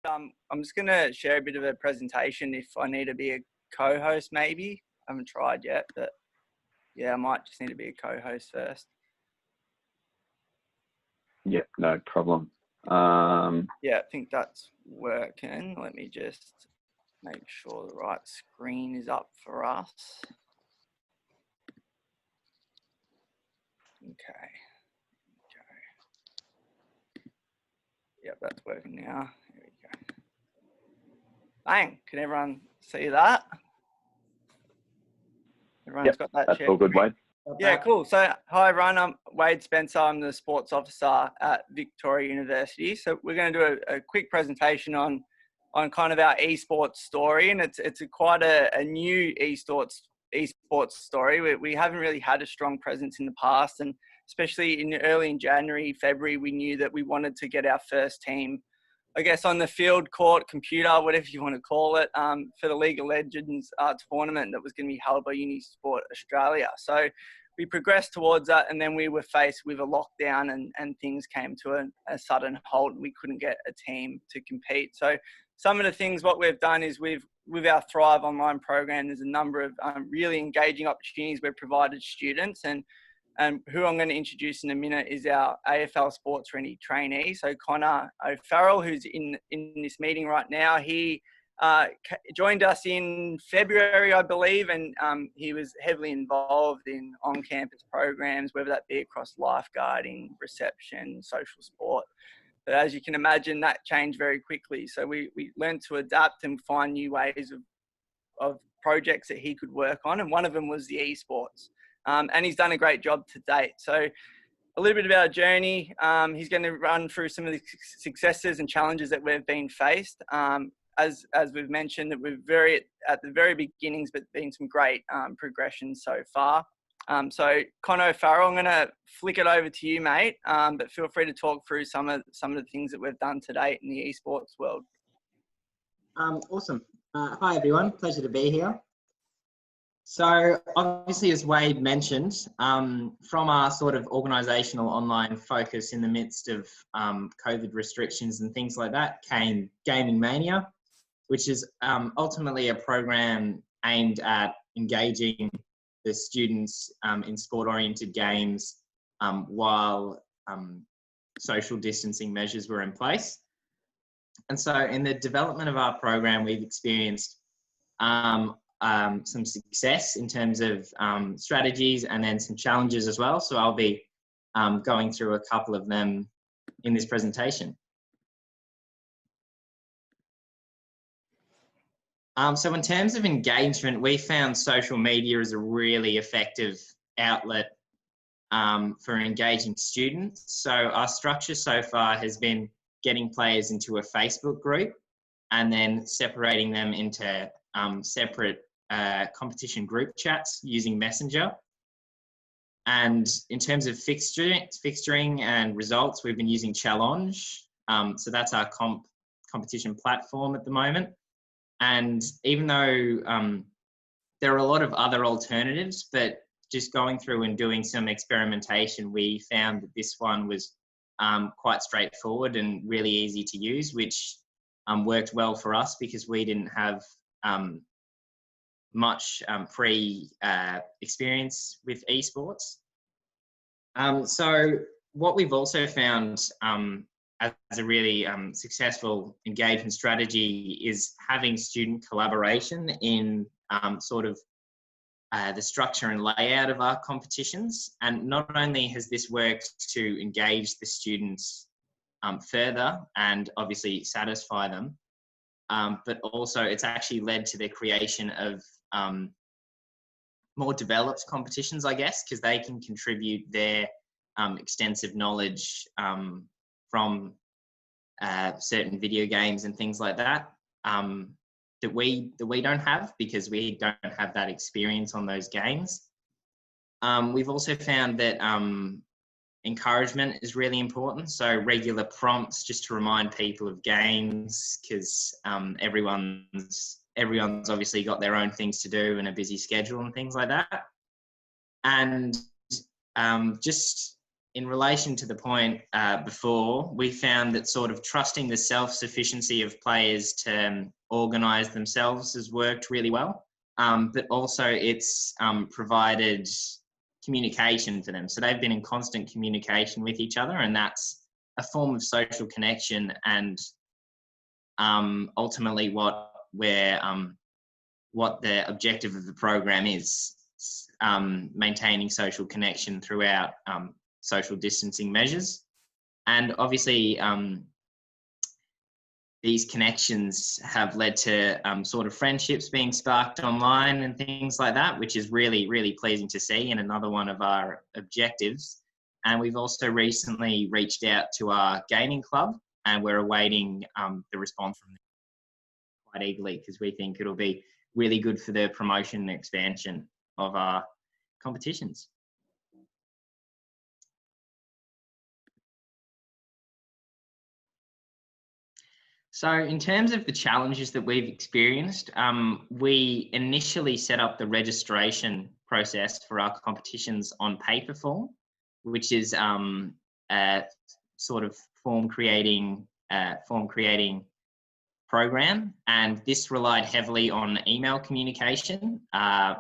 I'm just going to share a bit of a presentation if I need to be a co-host maybe. I haven't tried yet, but yeah, I might just need to be a co-host first. Yeah, no problem. Yeah, I think that's working. Let me just make sure the right screen is up for us. Okay. Yep, that's working now. Here we go. Bang, can everyone see that? Everyone's got that. That's all good, Wade. Yeah, cool. So, hi everyone, I'm Wade Spencer. I'm the sports officer at Victoria University. So we're going to do a quick presentation on kind of our esports story, and it's quite a new esports story. We haven't really had a strong presence in the past, and especially early in January, February, we knew that we wanted to get our first team, I guess, on the field, court, computer, whatever you want to call it, for the League of Legends tournament that was going to be held by Unisport Australia. So we progressed towards that, and then we were faced with a lockdown and things came to a sudden halt. We couldn't get a team to compete. So some of the things, what we've done is with our Thrive online program, there's a number of really engaging opportunities we've provided students, and who I'm going to introduce in a minute is our AFL Sports Ready trainee. So Connor O'Farrell, who's in this meeting right now, he joined us in February, I believe, and he was heavily involved in on-campus programs, whether that be across lifeguarding, reception, social sport. But as you can imagine, that changed very quickly. So we learned to adapt and find new ways of projects that he could work on, and one of them was the esports. And he's done a great job to date. So a little bit about our journey. He's going to run through some of the successes and challenges that we've been faced. As we've mentioned, that we're at the very beginnings, but been some great progression so far. So Connor O'Farrell, I'm going to flick it over to you, mate. But feel free to talk through some of the things that we've done to date in the esports world. Awesome. Hi everyone, pleasure to be here. So obviously, as Wade mentioned, from our sort of organisational online focus in the midst of COVID restrictions and things like that came Gaming Mania, which is ultimately a program aimed at engaging the students in sport-oriented games while social distancing measures were in place. And so in the development of our program, we've experienced some success in terms of strategies and then some challenges as well. So I'll be going through a couple of them in this presentation. So in terms of engagement, we found social media as a really effective outlet for engaging students. So our structure so far has been getting players into a Facebook group and then separating them into separate competition group chats using Messenger. And in terms of fixturing and results, we've been using Challenge. So that's our competition platform at the moment. And even though there are a lot of other alternatives, but just going through and doing some experimentation, we found that this one was quite straightforward and really easy to use, which worked well for us because we didn't have much experience with esports. So what we've also found as a really successful engagement strategy is having student collaboration in sort of the structure and layout of our competitions. And not only has this worked to engage the students further and obviously satisfy them, but also it's actually led to the creation of more developed competitions, I guess, because they can contribute their extensive knowledge from certain video games and things like that that we don't have because we don't have that experience on those games. We've also found that encouragement is really important. So regular prompts just to remind people of games because everyone's obviously got their own things to do and a busy schedule and things like that. And just in relation to the point before, we found that sort of trusting the self-sufficiency of players to organise themselves has worked really well. But also it's provided communication for them. So they've been in constant communication with each other, and that's a form of social connection, and ultimately what the objective of the program is, maintaining social connection throughout social distancing measures. And obviously these connections have led to sort of friendships being sparked online and things like that, which is really, really pleasing to see, and another one of our objectives. And we've also recently reached out to our gaming club, and we're awaiting the response from them quite eagerly, because we think it'll be really good for the promotion and expansion of our competitions. So in terms of the challenges that we've experienced, we initially set up the registration process for our competitions on paper form, which is a sort of form creating program, and this relied heavily on email communication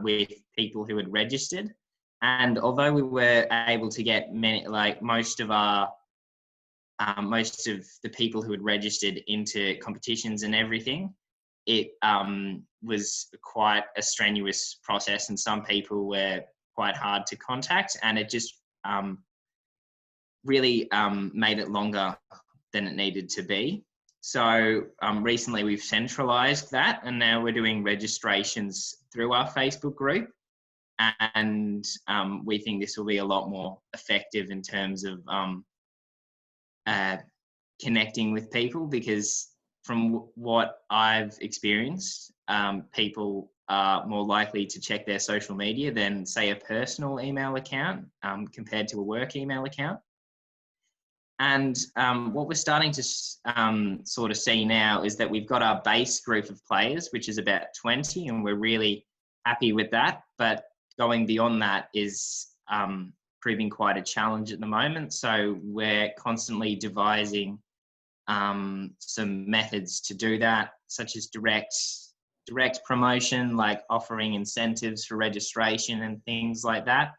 with people who had registered. And although we were able to get most of the people who had registered into competitions and everything, it was quite a strenuous process, and some people were quite hard to contact, and it just really made it longer than it needed to be. So recently we've centralised that, and now we're doing registrations through our Facebook group, and we think this will be a lot more effective in terms of connecting with people, because from what I've experienced, people are more likely to check their social media than, say, a personal email account compared to a work email account. And what we're starting to sort of see now is that we've got our base group of players, which is about 20, and we're really happy with that. But going beyond that is proving quite a challenge at the moment. So we're constantly devising some methods to do that, such as direct promotion, like offering incentives for registration and things like that,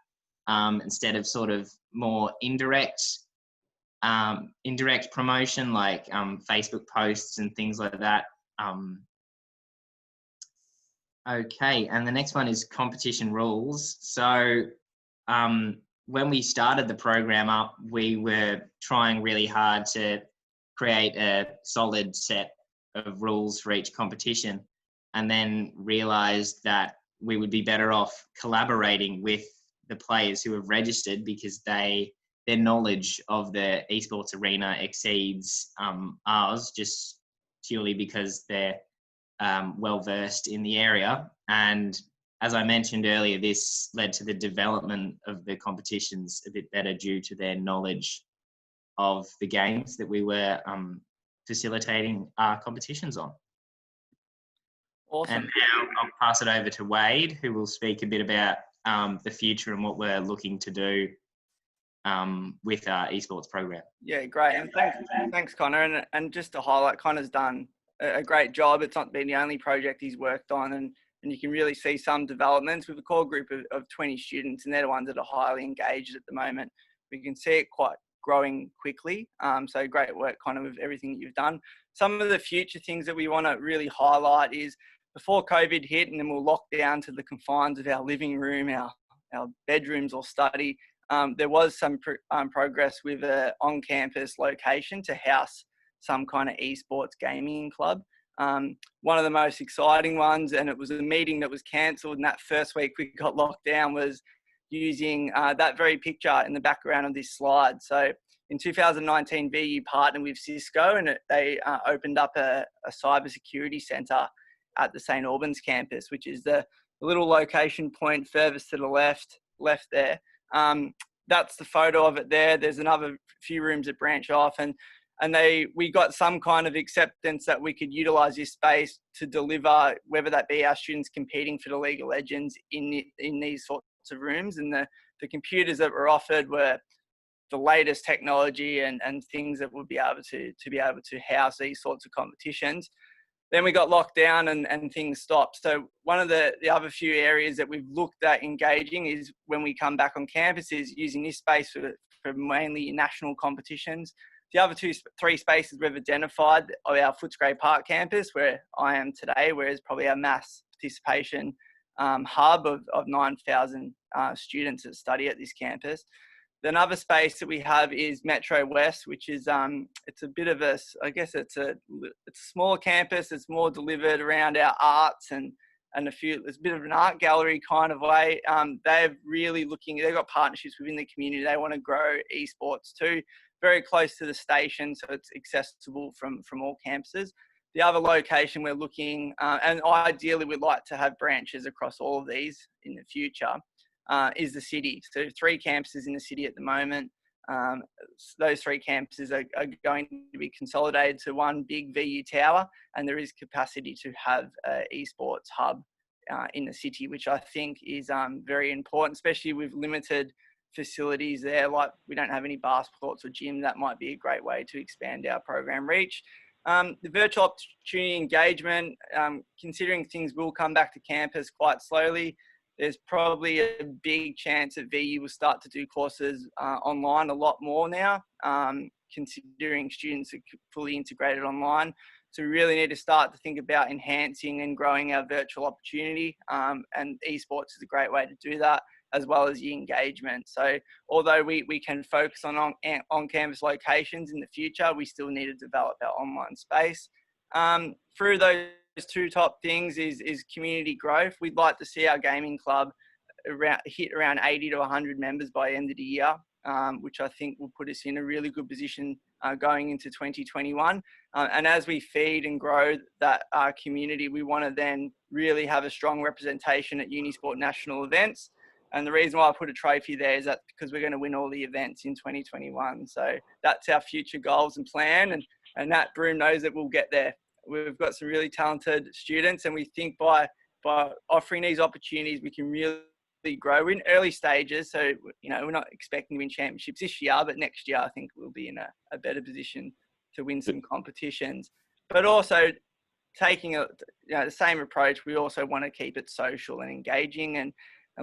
instead of sort of more indirect promotion, like Facebook posts and things like that. Okay, and the next one is competition rules. So when we started the program up, we were trying really hard to create a solid set of rules for each competition, and then realized that we would be better off collaborating with the players who have registered, because their knowledge of the esports arena exceeds ours, just purely because they're well versed in the area. And as I mentioned earlier, this led to the development of the competitions a bit better due to their knowledge of the games that we were facilitating our competitions on. Awesome. And now I'll pass it over to Wade, who will speak a bit about the future and what we're looking to do with our esports program. Yeah, great. And thanks Connor. And just to highlight, Connor's done a great job. It's not been the only project he's worked on, and you can really see some developments with a core group of 20 students, and they're the ones that are highly engaged at the moment. We can see it quite growing quickly. So great work, Connor, with everything that you've done. Some of the future things that we want to really highlight is, before COVID hit and then we'll lock down to the confines of our living room, our bedrooms or study, there was some progress with an on-campus location to house some kind of esports gaming club. One of the most exciting ones, and it was a meeting that was cancelled, and that first week we got locked down, was using that very picture in the background of this slide. So in 2019, VU partnered with Cisco, and they opened up a cybersecurity centre at the St. Albans campus, which is the little location point furthest to the left there. That's the photo of it there. There's another few rooms that branch off, and we got some kind of acceptance that we could utilize this space to deliver, whether that be our students competing for the League of Legends in these sorts of rooms. And the computers that were offered were the latest technology and things that would be able to house these sorts of competitions. Then we got locked down and things stopped. So one of the other few areas that we've looked at engaging is when we come back on campus is using this space for mainly national competitions. The other three spaces we've identified are our Footscray Park campus, where I am today, where is probably our mass participation hub of 9,000 students that study at this campus. Another space that we have is Metro West, which is it's a bit of a, I guess it's a smaller campus. It's more delivered around our arts and it's a bit of an art gallery kind of way. They're really they've got partnerships within the community. They want to grow esports too, very close to the station, so it's accessible from all campuses. The other location we're looking, and ideally we'd like to have branches across all of these in the future, is the city. So 3 campuses in the city at the moment. Those 3 campuses are going to be consolidated to one big VU tower, and there is capacity to have an esports hub in the city, which I think is very important, especially with limited facilities there. Like we don't have any basketball courts or gym. That might be a great way to expand our program reach. The virtual opportunity engagement, considering things will come back to campus quite slowly, there's probably a big chance that VU will start to do courses online a lot more now, considering students are fully integrated online. So we really need to start to think about enhancing and growing our virtual opportunity, and esports is a great way to do that, as well as the engagement. So although we can focus on on-campus locations in the future, we still need to develop our online space. Through those 2 top things is community growth. We'd like to see our gaming club hit around 80 to 100 members by end of the year, which I think will put us in a really good position going into 2021. And as we feed and grow that community, we want to then really have a strong representation at Unisport national events. And the reason why I put a trophy there is that because we're going to win all the events in 2021. So that's our future goals and plan. And Nat Broom knows that we'll get there. We've got some really talented students, and we think by offering these opportunities, we can really grow. We're in early stages, so we're not expecting to win championships this year, but next year I think we'll be in a better position to win some competitions. But also taking the same approach, we also want to keep it social and engaging. And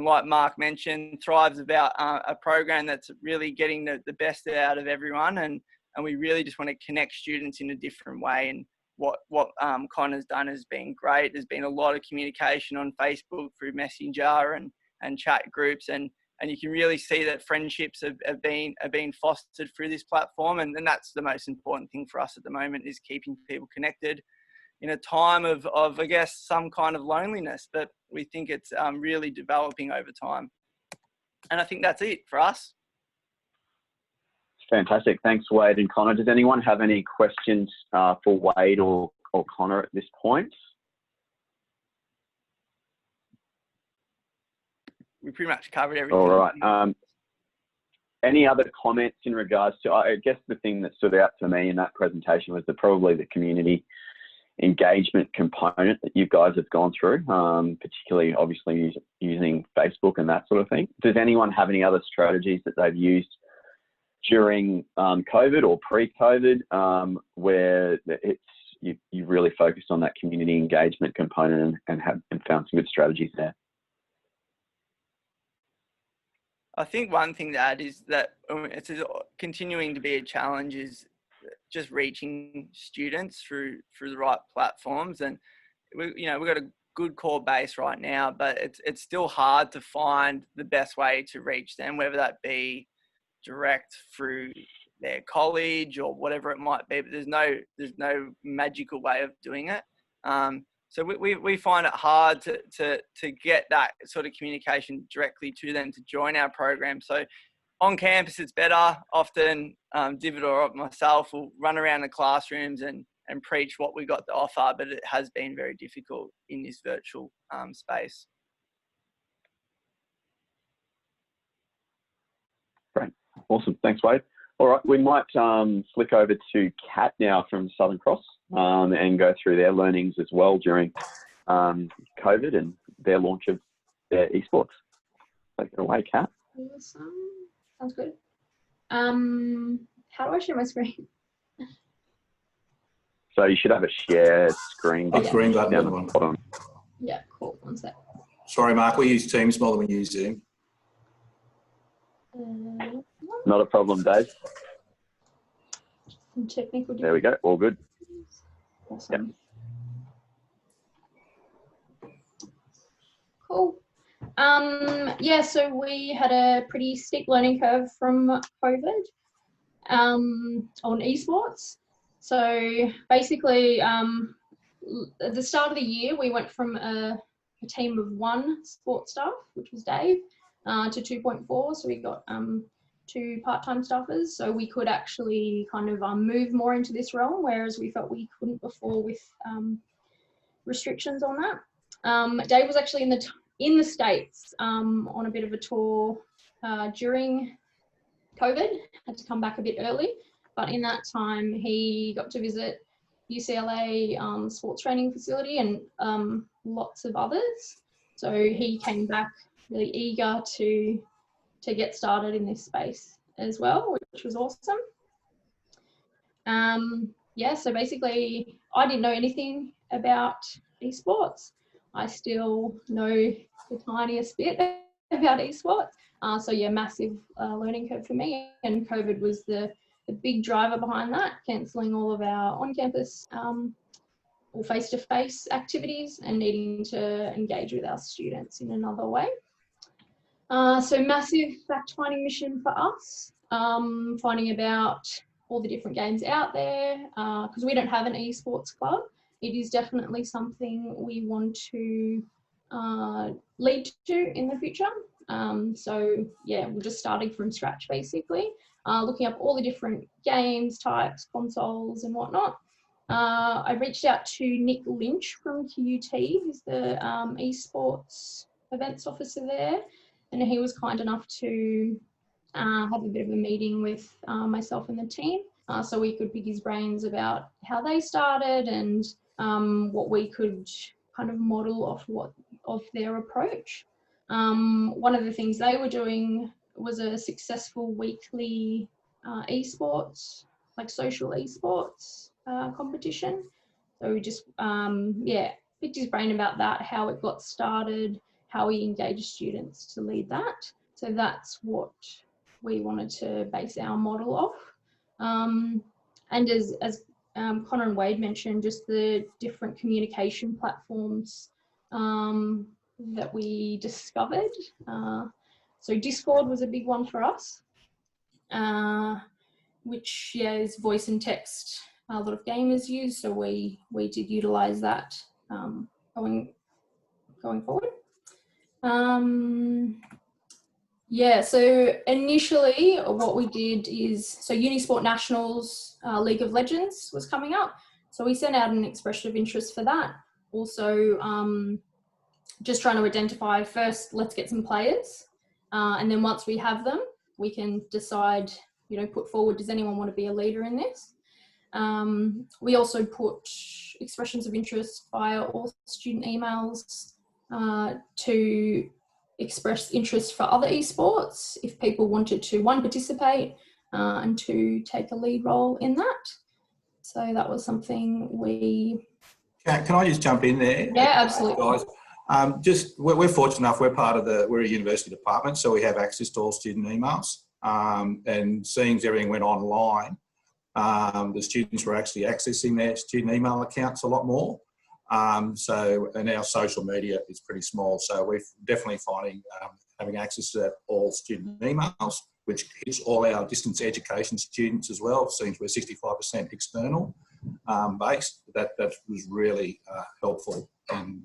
like Mark mentioned, Thrive's about a program that's really getting the best out of everyone, and we really just want to connect students in a different way. And what Connor's done has been great. There's been a lot of communication on Facebook through Messenger and chat groups, and you can really see that friendships have been fostered through this platform, and that's the most important thing for us at the moment, is keeping people connected in a time of I guess some kind of loneliness, but we think it's really developing over time. And I think that's it for us. Fantastic. Thanks, Wade and Connor. Does anyone have any questions for Wade or Connor at this point? We pretty much covered everything. All right. Any other comments in regards to, I guess the thing that stood out to me in that presentation was probably the community engagement component that you guys have gone through, particularly obviously using Facebook and that sort of thing. Does anyone have any other strategies that they've used during COVID or pre-COVID, where you really focused on that community engagement component and found some good strategies there? I think one thing to add is that it's continuing to be a challenge is just reaching students through the right platforms. And we've got a good core base right now, but it's still hard to find the best way to reach them, whether that be direct through their college or whatever it might be. But there's no magical way of doing it. So we find it hard to get that sort of communication directly to them to join our program. So on campus, it's better. Often, David or myself will run around the classrooms and preach what we got to offer, but it has been very difficult in this virtual space. Great. Awesome. Thanks, Wade. All right, we might flick over to Kat now from Southern Cross and go through their learnings as well during COVID and their launch of their esports. Take it away, Kat. Awesome. Sounds good. How do I share my screen? So you should have a shared screen Big green button down at the the bottom. Yeah, cool. One sec. Sorry, Mark, we use Teams more than we use Zoom. Not a problem, Dave. Some technical There we go. All good. Awesome. Cool. Yeah, so we had a pretty steep learning curve from COVID on esports. So basically, at the start of the year, we went from a team of 1 support staff, which was Dave, to 2.4. So we got 2 part-time staffers. So we could actually kind of move more into this realm, whereas we felt we couldn't before with restrictions on that. Dave was actually in the States on a bit of a tour during COVID, had to come back a bit early, but in that time he got to visit UCLA sports training facility and lots of others. So he came back really eager to get started in this space as well, which was awesome. Yeah, so basically I didn't know anything about esports. I still know the tiniest bit about esports. So yeah, massive learning curve for me, and COVID was the big driver behind that, cancelling all of our on-campus or face-to-face activities and needing to engage with our students in another way. So massive fact-finding mission for us, finding about all the different games out there, because we don't have an esports club. It is definitely something we want to lead to in the future. So yeah, we're just starting from scratch basically, looking up all the different games, types, consoles and whatnot. I reached out to Nick Lynch from QUT, who's the esports events officer there, and he was kind enough to have a bit of a meeting with myself and the team, so we could pick his brains about how they started and what we could kind of model of their approach. One of the things they were doing was a successful weekly esports, like social esports competition. So we just, yeah, picked his brain about that, how it got started, how we engaged students to lead that. So that's what we wanted to base our model off. And as Connor and Wade mentioned, just the different communication platforms that we discovered. So Discord was a big one for us, which is voice and text a lot of gamers use. So we did utilize that going forward. Yeah, so initially what we did is, so Unisport Nationals League of Legends was coming up. So we sent out an expression of interest for that. Also, just trying to identify first, let's get some players. And then once we have them, we can decide, you know, put forward, does anyone want to be a leader in this? We also put expressions of interest via all student emails to express interest for other esports if people wanted to, 1, participate and 2, take a lead role in that. So that was something we... Can I just jump in there? Yeah, absolutely. Guys, we're fortunate enough, we're a university department, so we have access to all student emails. And seeing as everything went online, the students were actually accessing their student email accounts a lot more. And our social media is pretty small, so we're definitely finding having access to all student emails, which hits all our distance education students as well. It seems we're 65% external based. That was really helpful in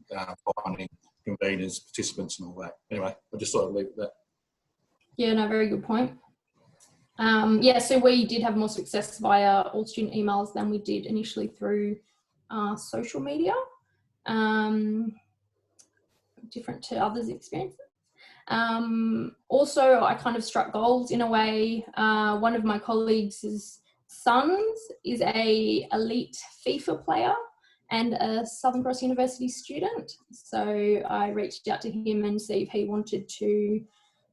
finding conveners, participants and all that. Anyway, I just thought I'd leave it at that. Yeah, no, very good point. Yeah, so we did have more success via all student emails than we did initially through social media, different to others' experiences. Also, I kind of struck goals in a way. One of my colleagues' sons is a elite FIFA player and a Southern Cross University student. So I reached out to him and see if he wanted to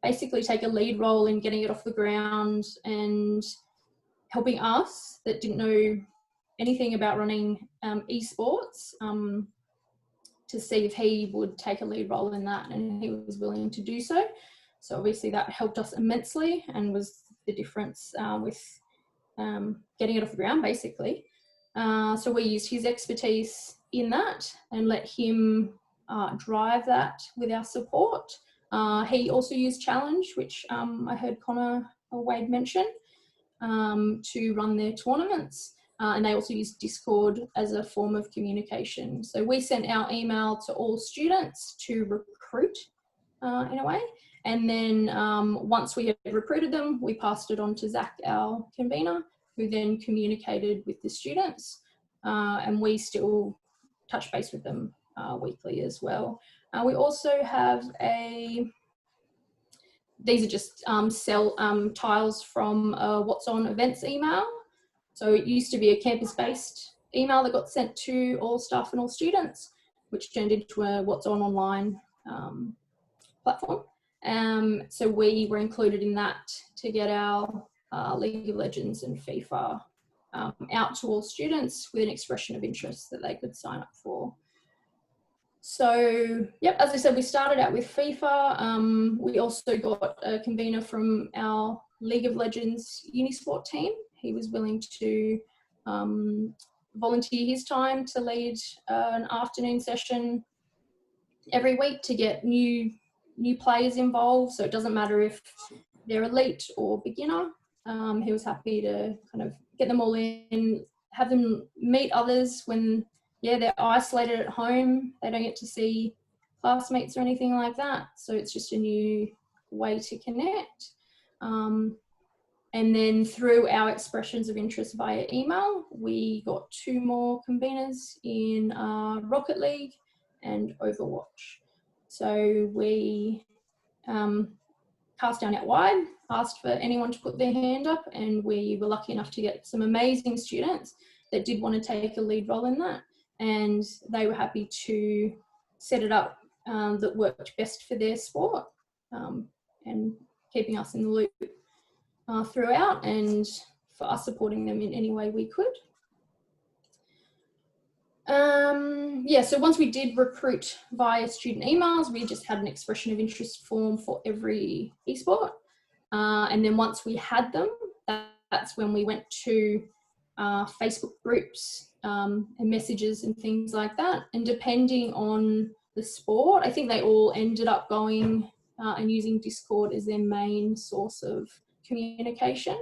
basically take a lead role in getting it off the ground and helping us that didn't know anything about running esports to see if he would take a lead role in that, and he was willing to do so. So obviously that helped us immensely and was the difference with getting it off the ground, basically. So we used his expertise in that and let him drive that with our support. He also used Challenge, which I heard Connor or Wade mention, to run their tournaments. And they also use Discord as a form of communication. So we sent our email to all students to recruit in a way. And then once we had recruited them, we passed it on to Zach, our convener, who then communicated with the students. And we still touch base with them weekly as well. We also have these are just tiles from What's On Events email. So it used to be a campus-based email that got sent to all staff and all students, which turned into a What's On online platform. So we were included in that to get our League of Legends and FIFA out to all students with an expression of interest that they could sign up for. So, yep, as I said, we started out with FIFA. We also got a convener from our League of Legends Unisport team. He was willing to volunteer his time to lead an afternoon session every week to get new players involved. So it doesn't matter if they're elite or beginner. He was happy to kind of get them all in, have them meet others when they're isolated at home. They don't get to see classmates or anything like that. So it's just a new way to connect. And then through our expressions of interest via email, we got 2 more conveners in Rocket League and Overwatch. So we cast our net wide, asked for anyone to put their hand up, and we were lucky enough to get some amazing students that did want to take a lead role in that. And they were happy to set it up that worked best for their sport, and keeping us in the loop throughout, and for us supporting them in any way we could. So once we did recruit via student emails, we just had an expression of interest form for every esport. And then once we had them, that's when we went to Facebook groups and messages and things like that. And depending on the sport, I think they all ended up going and using Discord as their main source of communication.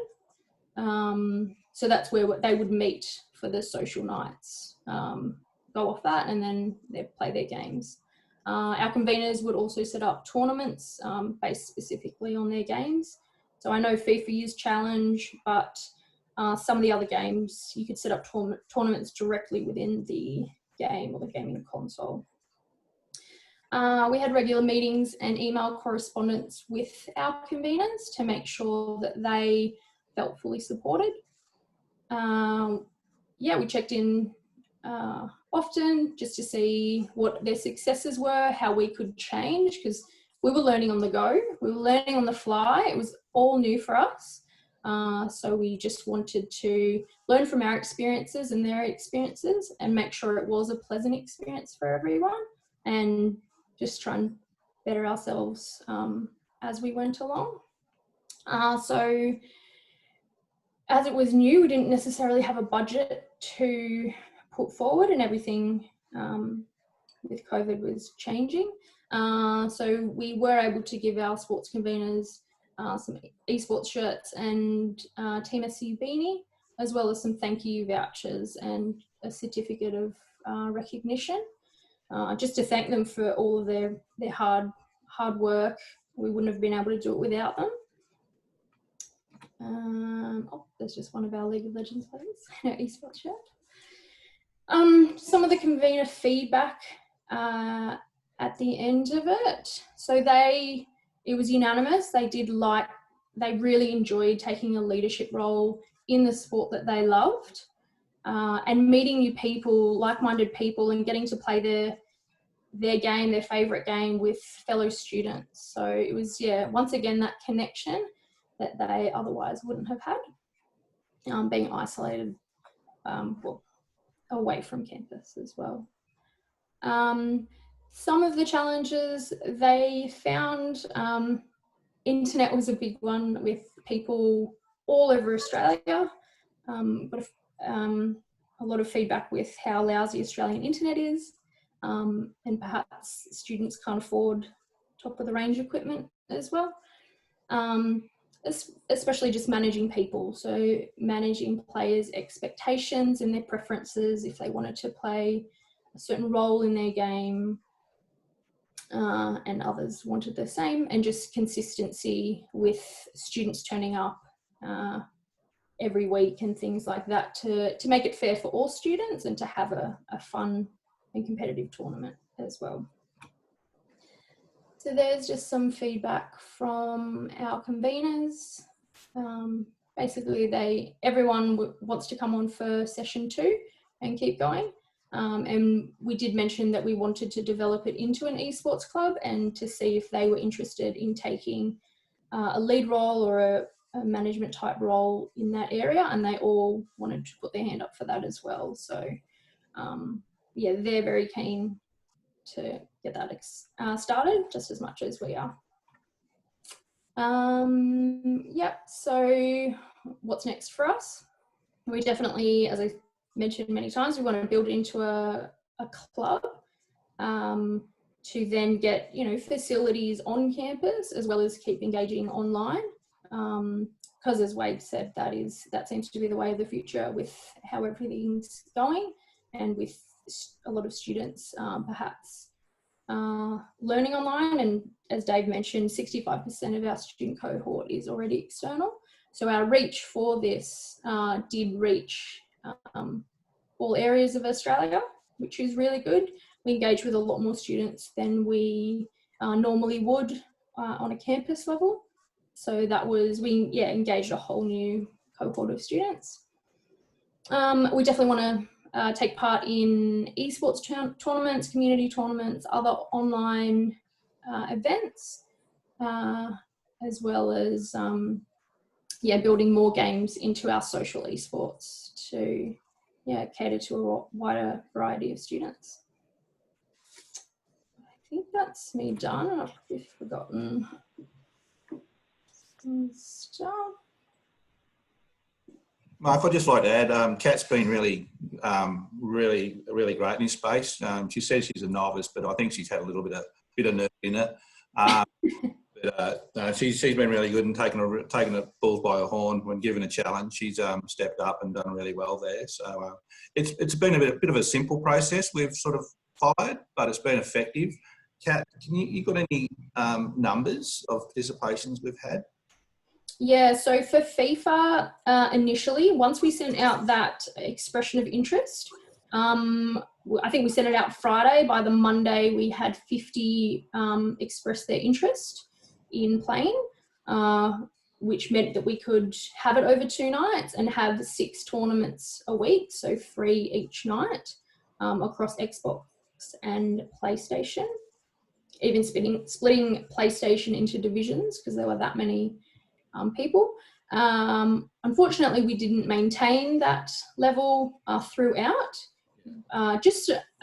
So that's where they would meet for the social nights, go off that, and then they play their games. Our conveners would also set up tournaments based specifically on their games. So I know FIFA used Challenge, but some of the other games, you could set up tournaments directly within the game or the gaming console. We had regular meetings and email correspondence with our conveners to make sure that they felt fully supported. We checked in often just to see what their successes were, how we could change, because we were learning on the go, we were learning on the fly. It was all new for us. So we just wanted to learn from our experiences and their experiences and make sure it was a pleasant experience for everyone, and just try and better ourselves as we went along. So as it was new, we didn't necessarily have a budget to put forward, and everything with COVID was changing. So we were able to give our sports conveners some esports shirts and Team SU beanie, as well as some thank you vouchers and a certificate of recognition, just to thank them for all of their hard work. We wouldn't have been able to do it without them. There's just one of our League of Legends players in our esports shirt. Some of the convener feedback at the end of it. So it was unanimous. They really enjoyed taking a leadership role in the sport that they loved, and meeting new people, like-minded people, and getting to play their game, their favourite game, with fellow students. So it was, yeah, once again, that connection that they otherwise wouldn't have had, being isolated, well, away from campus as well. Some of the challenges they found, internet was a big one with people all over Australia. But a lot of feedback with how lousy Australian internet is, and perhaps students can't afford top of the range equipment as well. Especially just managing people, so managing players' expectations and their preferences if they wanted to play a certain role in their game, and others wanted the same, and just consistency with students turning up every week and things like that to make it fair for all students and to have a fun and competitive tournament as well. So there's just some feedback from our conveners. Basically, everyone wants to come on for session 2 and keep going. And we did mention that we wanted to develop it into an esports club and to see if they were interested in taking a lead role or a management type role in that area, and they all wanted to put their hand up for that as well. So yeah, they're very keen to get that started just as much as we are. Yep, so what's next for us? We definitely, as I mentioned many times, we want to build it into a club, to then get, you know, facilities on campus as well as keep engaging online. Because as Wade said, that seems to be the way of the future with how everything's going, and with a lot of students perhaps learning online. And as Dave mentioned, 65% of our student cohort is already external. So our reach for this did reach all areas of Australia, which is really good. We engage with a lot more students than we normally would on a campus level. So that was, we engaged a whole new cohort of students. We definitely want to take part in esports tournaments, community tournaments, other online events, as well as building more games into our social esports to cater to a wider variety of students. I think that's me done. I've forgotten some stuff. Mark, I'd just like to add, Kat's been really great in this space. She says she's a novice, but I think she's had a little bit of nerve in it. She's been really good and taking the bull by a horn when given a challenge. She's stepped up and done really well there. So it's been a bit of a simple process we've sort of followed, but it's been effective. Kat, you got any numbers of participations we've had? Yeah, so for FIFA, initially, once we sent out that expression of interest, I think we sent it out Friday. By the Monday, we had 50 express their interest in playing, which meant that we could have it over 2 nights and have 6 tournaments a week, so 3 each night, across Xbox and PlayStation. Even splitting PlayStation into divisions because there were that many people. Unfortunately, we didn't maintain that level throughout. I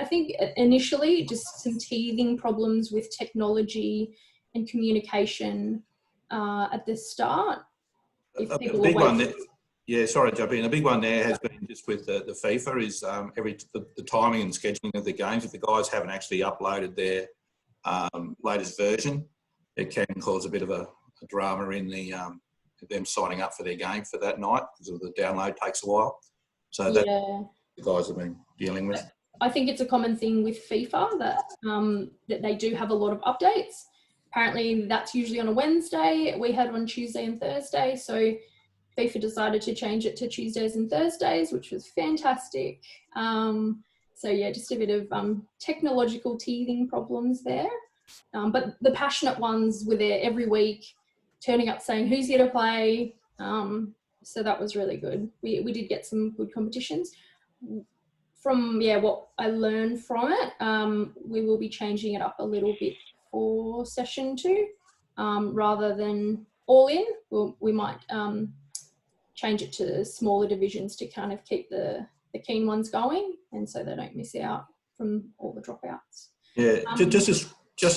think initially, just some teething problems with technology and communication at the start. A big one there, yeah, sorry to jump in. A big one there has been just with the FIFA is the timing and scheduling of the games. If the guys haven't actually uploaded their latest version, it can cause a bit of a drama in them signing up for their game for that night because the download takes a while. So that the guys have been dealing with. I think it's a common thing with FIFA that they do have a lot of updates. Apparently that's usually on a Wednesday. We had on Tuesday and Thursday. So FIFA decided to change it to Tuesdays and Thursdays, which was fantastic. So yeah, just a bit of technological teething problems there. But the passionate ones were there every week, turning up saying who's here to play. So that was really good. We did get some good competitions. from what I learned from it, we will be changing it up a little bit for session 2, rather than all in. We might change it to smaller divisions to kind of keep the keen ones going, and so they don't miss out from all the dropouts. Yeah, just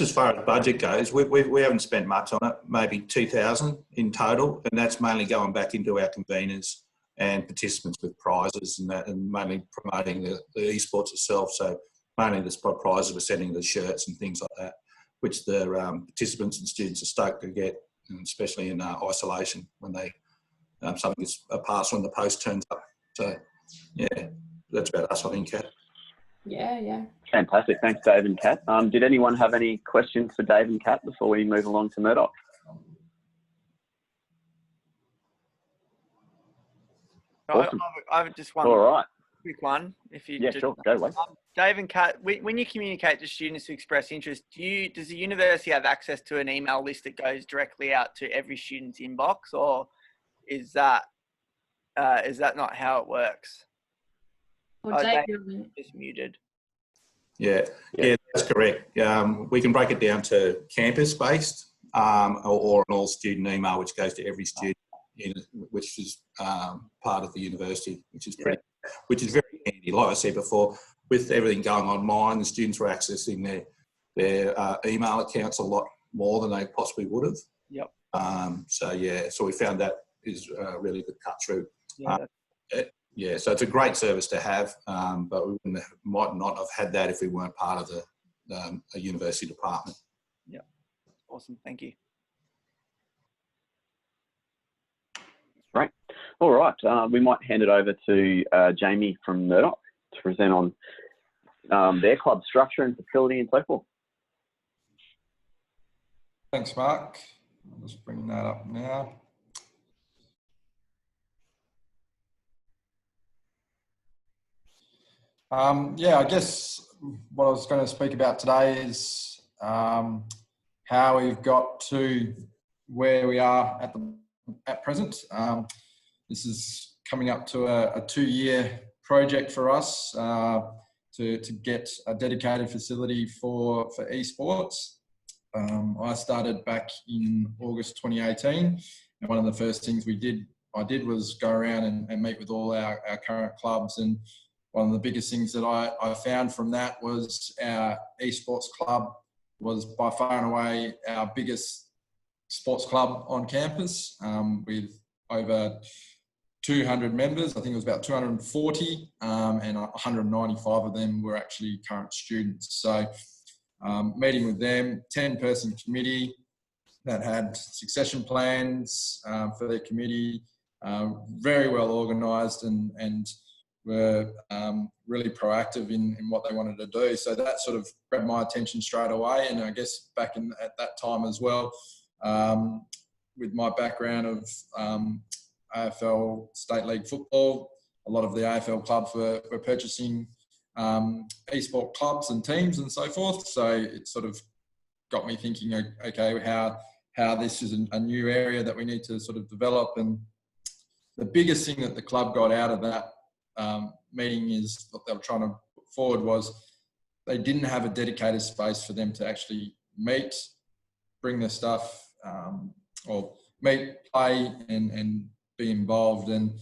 as far as budget goes, we haven't spent much on it, maybe 2,000 in total, and that's mainly going back into our conveners and participants with prizes and that, and mainly promoting the esports itself. So mainly the prizes we're sending the shirts and things like that, which the participants and students are stoked to get, and especially in isolation when they something gets passed when the post turns up. So yeah, that's about us, I think, Kat. Yeah. Fantastic. Thanks, Dave and Kat. Did anyone have any questions for Dave and Kat before we move along to Murdoch? Awesome. I have just one. All right. Quick one. If you Sure. Go away. Dave and Kat, when you communicate to students who express interest, does the university have access to an email list that goes directly out to every student's inbox, or is that not how it works? Dave is muted. Yeah, that's correct. We can break it down to campus-based or an all-student email, which goes to every student, which is part of the university, which is very handy. Like I said before, with everything going online, the students were accessing their email accounts a lot more than they possibly would have. Yep. So we found that is really good cut through. Yeah. So it's a great service to have, but we might not have had that if we weren't part of a university department. Yeah. Awesome. Thank you. Great. All right. We might hand it over to Jamie from Murdoch to present on their club structure and facility and so forth. Thanks, Mark. I'm just bringing that up now. I guess what I was going to speak about today is how we've got to where we are at present. This is coming up to a 2-year project for us to get a dedicated facility for esports. I started back in August 2018, and one of the first things I did was go around and meet with all our current clubs. And one of the biggest things that I found from that was our esports club was by far and away our biggest sports club on campus, with over 200 members. I think it was about 240, and 195 of them were actually current students. So meeting with them, 10-person committee that had succession plans for their committee, very well organised and were really proactive in what they wanted to do. So that sort of grabbed my attention straight away. And I guess back at that time as well, with my background of AFL State League football, a lot of the AFL clubs were purchasing esport clubs and teams and so forth. So it sort of got me thinking, okay, how this is a new area that we need to sort of develop. And the biggest thing that the club got out of that meeting is what they were trying to put forward was they didn't have a dedicated space for them to actually meet, bring their stuff, or meet, play, and be involved. And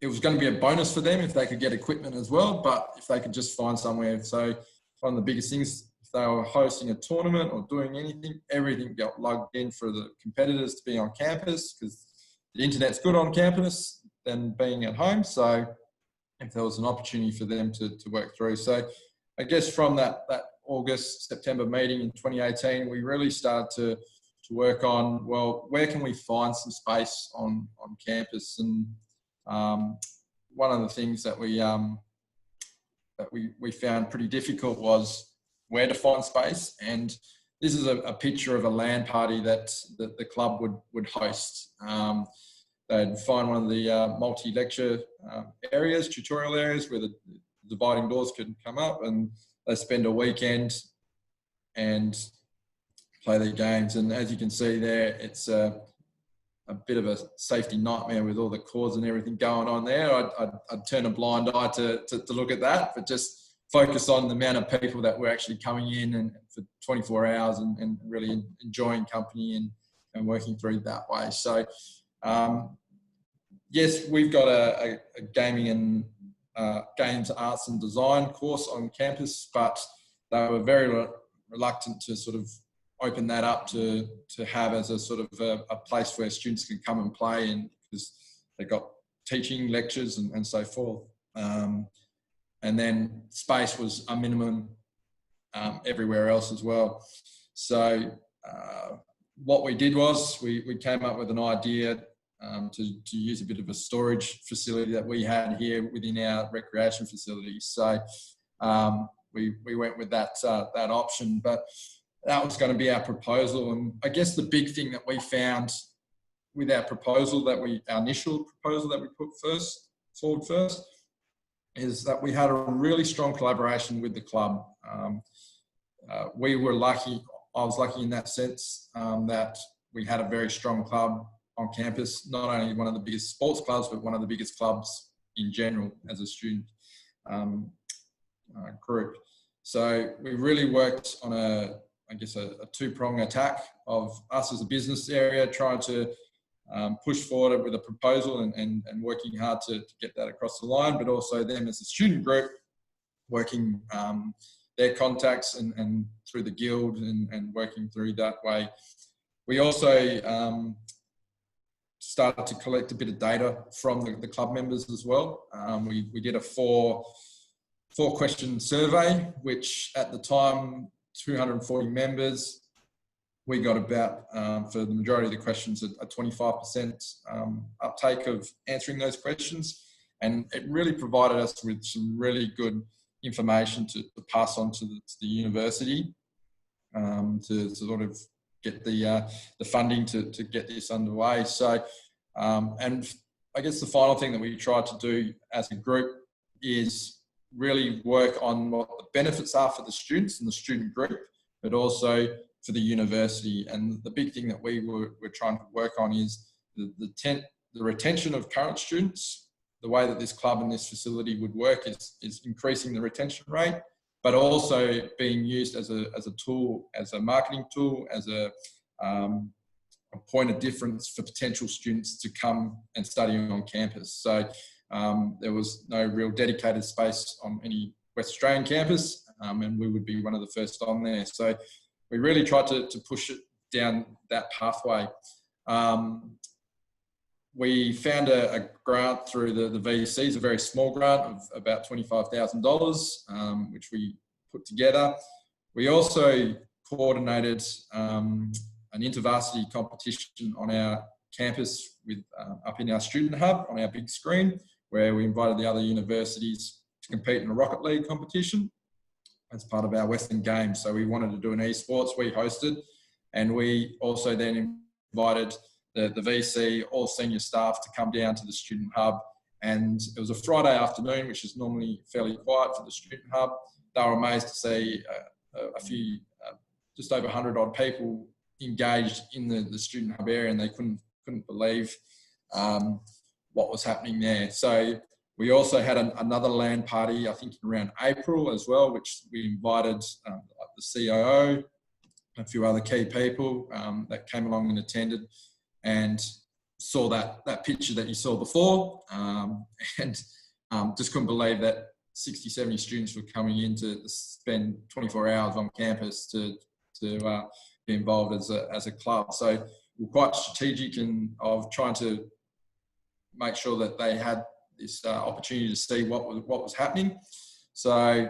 it was going to be a bonus for them if they could get equipment as well, but if they could just find somewhere. So one of the biggest things, if they were hosting a tournament or doing anything, everything got lugged in for the competitors to be on campus, because the internet's good on campus than being at home. So if there was an opportunity for them to work through. So I guess from that August, September meeting in 2018, we really started to work on, well, where can we find some space on campus? And one of the things that we found pretty difficult was where to find space. And this is a picture of a LAN party that the club would host. They'd find one of the multi-lecture areas, tutorial areas, where the dividing doors could come up, and they spend a weekend and play their games. And as you can see there, it's a a bit of a safety nightmare with all the cords and everything going on there. I'd turn a blind eye to look at that, but just focus on the amount of people that were actually coming in and for 24 hours and really enjoying company and working through that way. So, yes, we've got a gaming and games, arts and design course on campus, but they were very reluctant to sort of open that up to have as a sort of a place where students can come and play, and because they got teaching lectures and so forth. And then space was a minimum everywhere else as well. So what we did was we came up with an idea to use a bit of a storage facility that we had here within our recreation facilities. So we went with that option, but that was going to be our proposal. And I guess the big thing that we found with our proposal, our initial proposal that we put forward first, is that we had a really strong collaboration with the club. We were lucky, I was lucky in that sense, that we had a very strong club on campus, not only one of the biggest sports clubs, but one of the biggest clubs in general as a student group. So we really worked on a two-prong attack of us as a business area, trying to push forward with a proposal and working hard to get that across the line, but also them as a student group working their contacts and through the guild and working through that way. We also started to collect a bit of data from the club members as well. We did a four question survey, which at the time, 240 members, we got about, for the majority of the questions, a 25% uptake of answering those questions. And it really provided us with some really good information to pass on to the university to sort of get the funding to get this underway. So, and I guess the final thing that we tried to do as a group is really work on what the benefits are for the students and the student group, but also for the university. And the big thing that we're trying to work on is the retention of current students. The way that this club and this facility would work is increasing the retention rate, but also being used as a tool, as a marketing tool, as a point of difference for potential students to come and study on campus. So there was no real dedicated space on any West Australian campus, and we would be one of the first on there. So we really tried to push it down that pathway. We found a grant through the VCs, a very small grant of about $25,000, which we put together. We also coordinated an intervarsity competition on our campus with up in our student hub on our big screen, where we invited the other universities to compete in a Rocket League competition as part of our Western Games. So we wanted to do an esports, we hosted, and we also then invited the VC, all senior staff, to come down to the student hub. And it was a Friday afternoon, which is normally fairly quiet for the student hub. They were amazed to see a few, just over 100 odd people engaged in the student hub area, and they couldn't believe what was happening there. So we also had another LAN party, I think around April as well, which we invited the CIO, a few other key people that came along and attended, and saw that picture that you saw before, and just couldn't believe that 60, 70 students were coming in to spend 24 hours on campus to be involved as a club. So we're quite strategic of trying to make sure that they had this opportunity to see what was happening. So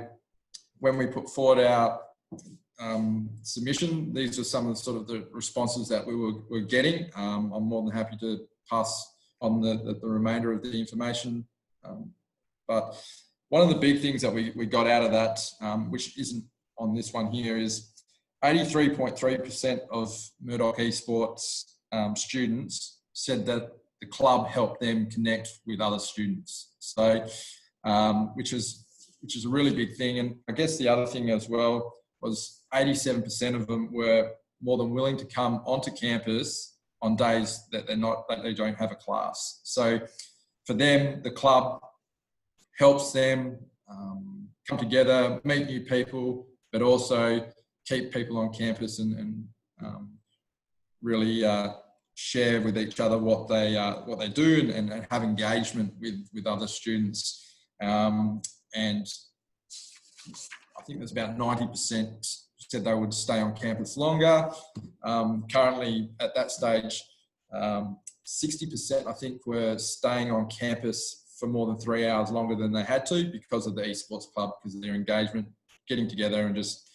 when we put forward our submission, these are some of the responses that we were getting. I'm more than happy to pass on the remainder of the information. But one of the big things that we got out of that, which isn't on this one here, is 83.3% of Murdoch Esports students said that the club helped them connect with other students. So, which is a really big thing. And I guess the other thing as well was 87% of them were more than willing to come onto campus on days that they don't have a class. So for them, the club helps them come together, meet new people, but also keep people on campus and really share with each other what they do and have engagement with other students. And I think there's about 90% said they would stay on campus longer. Currently at that stage, 60% I think were staying on campus for more than 3 hours longer than they had to because of the esports club, because of their engagement, getting together and just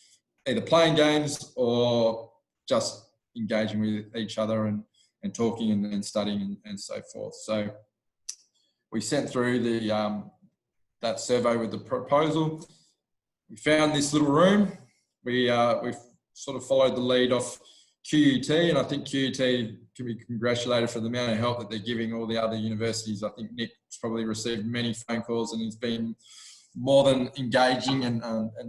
either playing games or just engaging with each other and talking and studying and so forth. So we sent through that survey with the proposal. We found this little room. We've sort of followed the lead off QUT, and I think QUT can be congratulated for the amount of help that they're giving all the other universities. I think Nick's probably received many phone calls and he's been more than engaging and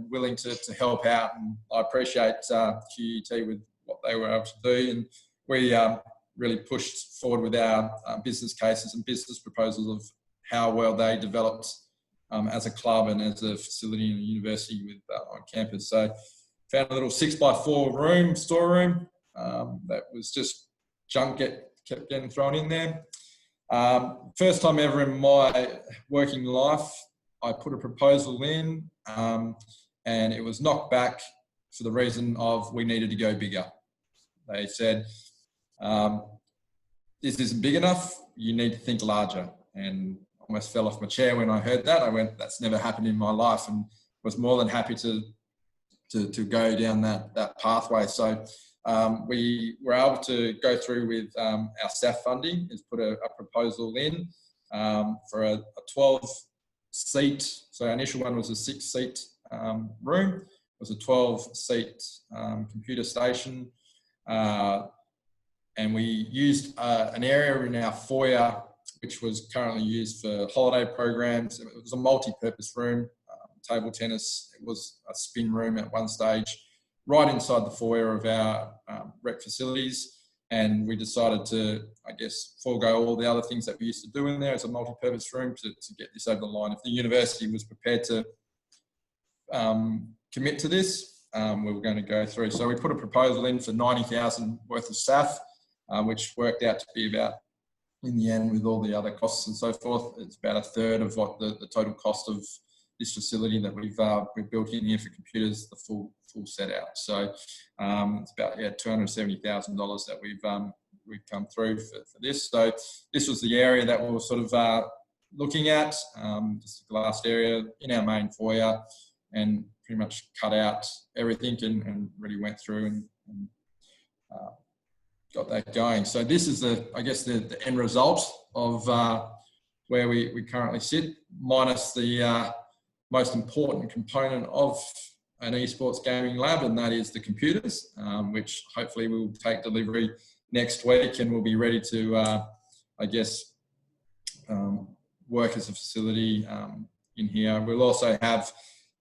willing to help out. And I appreciate QUT with what they were able to do. And we really pushed forward with our business cases and business proposals of how well they developed as a club and as a facility in a university on campus. So found a little 6x4 room, storeroom, that was just junk kept getting thrown in there. First time ever in my working life, I put a proposal in and it was knocked back for the reason of we needed to go bigger. They said, this isn't big enough, you need to think larger. And almost fell off my chair when I heard that. I went, that's never happened in my life, and was more than happy to go down that pathway. So we were able to go through with our staff funding, is put a proposal in for a 12-seat. So our initial one was a 6-seat room. It was a 12-seat computer station. And we used an area in our foyer which was currently used for holiday programs. It was a multi-purpose room, table tennis. It was a spin room at one stage, right inside the foyer of our rec facilities. And we decided to, I guess, forego all the other things that we used to do in there as a multi-purpose room to get this over the line. If the university was prepared to commit to this, we were going to go through. So we put a proposal in for 90,000 worth of staff, which worked out to be about, in the end, with all the other costs and so forth, it's about a third of what the total cost of this facility that we've built in here for computers, the full set out. So it's about $270,000 that we've come through for this. So this was the area that we were sort of looking at, just a glass area in our main foyer, and pretty much cut out everything and really went through and got that going. So this is I guess the end result of where we currently sit, minus the most important component of an esports gaming lab, and that is the computers, which hopefully we'll take delivery next week, and we'll be ready to, I guess, work as a facility in here. We'll also have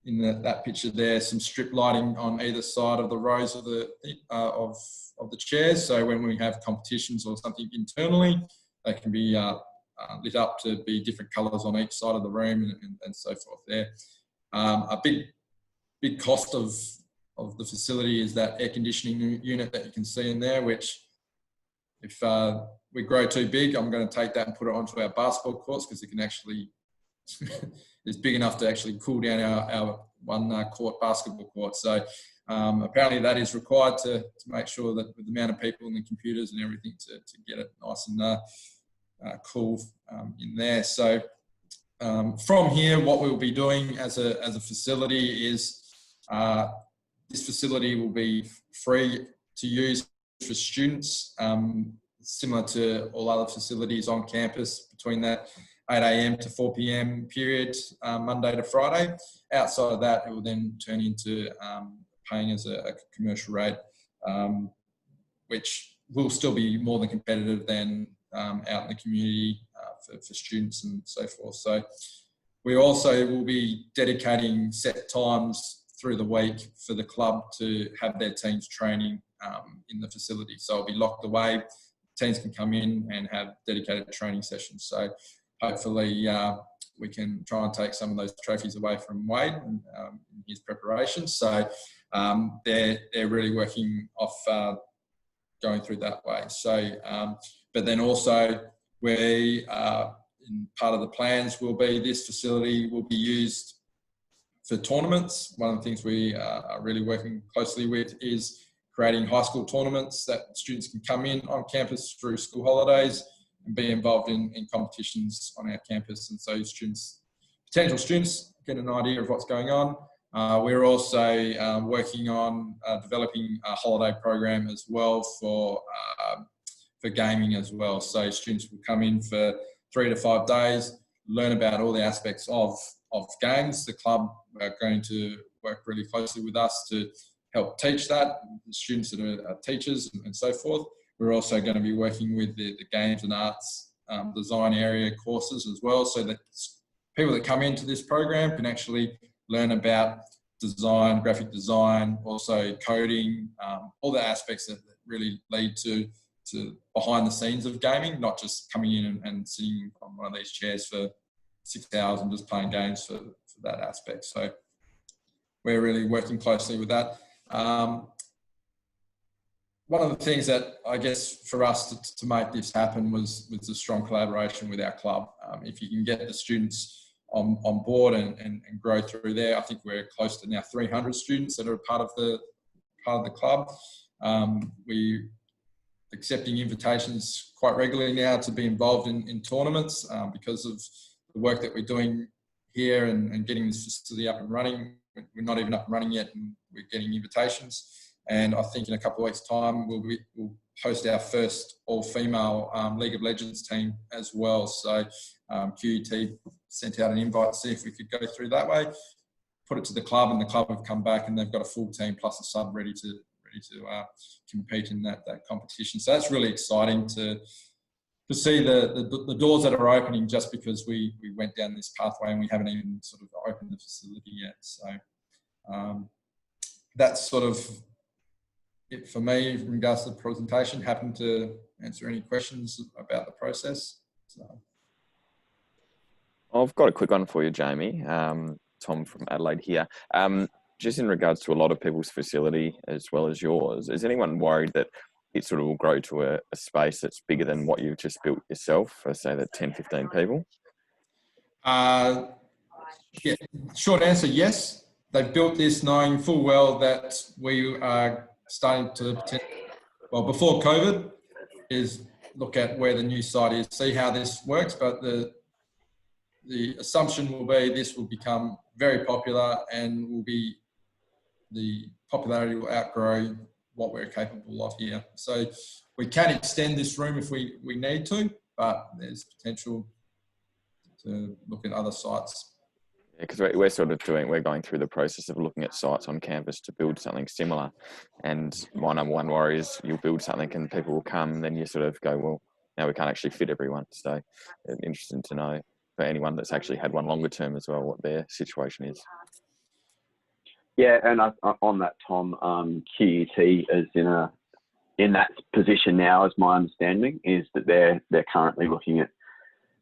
in that picture there some strip lighting on either side of the rows of the chairs. So when we have competitions or something internally, they can be lit up to be different colours on each side of the room and so forth there. A big cost of the facility is that air conditioning unit that you can see in there, which if we grow too big, I'm going to take that and put it onto our basketball courts, because it can actually, it's big enough to actually cool down our one court basketball court. So apparently that is required to make sure that with the amount of people and the computers and everything to get it nice and cool in there. So from here, what we'll be doing as a facility is this facility will be free to use for students, similar to all other facilities on campus between that 8 a.m. to 4 p.m. period, Monday to Friday. Outside of that, it will then turn into paying as a commercial rate, which will still be more than competitive than out in the community for students and so forth. So we also will be dedicating set times through the week for the club to have their teams training in the facility. So it'll be locked away. teams can come in and have dedicated training sessions. So hopefully we can try and take some of those trophies away from Wade in his preparation. So they're really working off going through that way. So, but then also we in part of the plans will be this facility will be used for tournaments. One of the things we are really working closely with is creating high school tournaments that students can come in on campus through school holidays and be involved in competitions on our campus. And so students, potential students, get an idea of what's going on. We're also working on developing a holiday program as well for gaming as well. So students will come in for 3 to 5 days, learn about all the aspects of games. The club are going to work really closely with us to help teach that, the students that are teachers and so forth. We're also going to be working with the games and arts design area courses as well, so that people that come into this program can actually learn about design, graphic design, also coding, all the aspects that really lead to behind the scenes of gaming, not just coming in and sitting on one of these chairs for 6 hours and just playing games for that aspect. So we're really working closely with that. One of the things that I guess for us to make this happen was the strong collaboration with our club. If you can get the students on board and grow through there, I think we're close to now 300 students that are part of the club. We accepting invitations quite regularly now to be involved in tournaments because of the work that we're doing here and getting this facility up and running. We're not even up and running yet, and we're getting invitations. And I think in a couple of weeks' time, we'll host our first all-female League of Legends team as well. So QUT sent out an invite to see if we could go through that way, put it to the club, and the club have come back and they've got a full team plus a sub ready to compete in that competition. So that's really exciting to see the doors that are opening just because we went down this pathway and we haven't even sort of opened the facility yet. So that's sort of it for me in regards to the presentation. Happy to answer any questions about the process. So. I've got a quick one for you, Jamie. Tom from Adelaide here. Just in regards to a lot of people's facility as well as yours, is anyone worried that it sort of will grow to a space that's bigger than what you've just built yourself for, say, that 10, 15 people? Yeah, short answer, yes. They've built this knowing full well that we are starting to, well, before COVID, is look at where the new site is, see how this works, but the assumption will be this will become very popular and the popularity will outgrow what we're capable of here. So we can extend this room if we need to, but there's potential to look at other sites. Yeah, because we're going through the process of looking at sites on campus to build something similar. And my number one worry is you'll build something and people will come, and then you sort of go, well, now we can't actually fit everyone. So it's interesting to know for anyone that's actually had one longer term as well, what their situation is. Yeah, and on that, Tom, QUT is in that position now, as my understanding is that they're currently looking at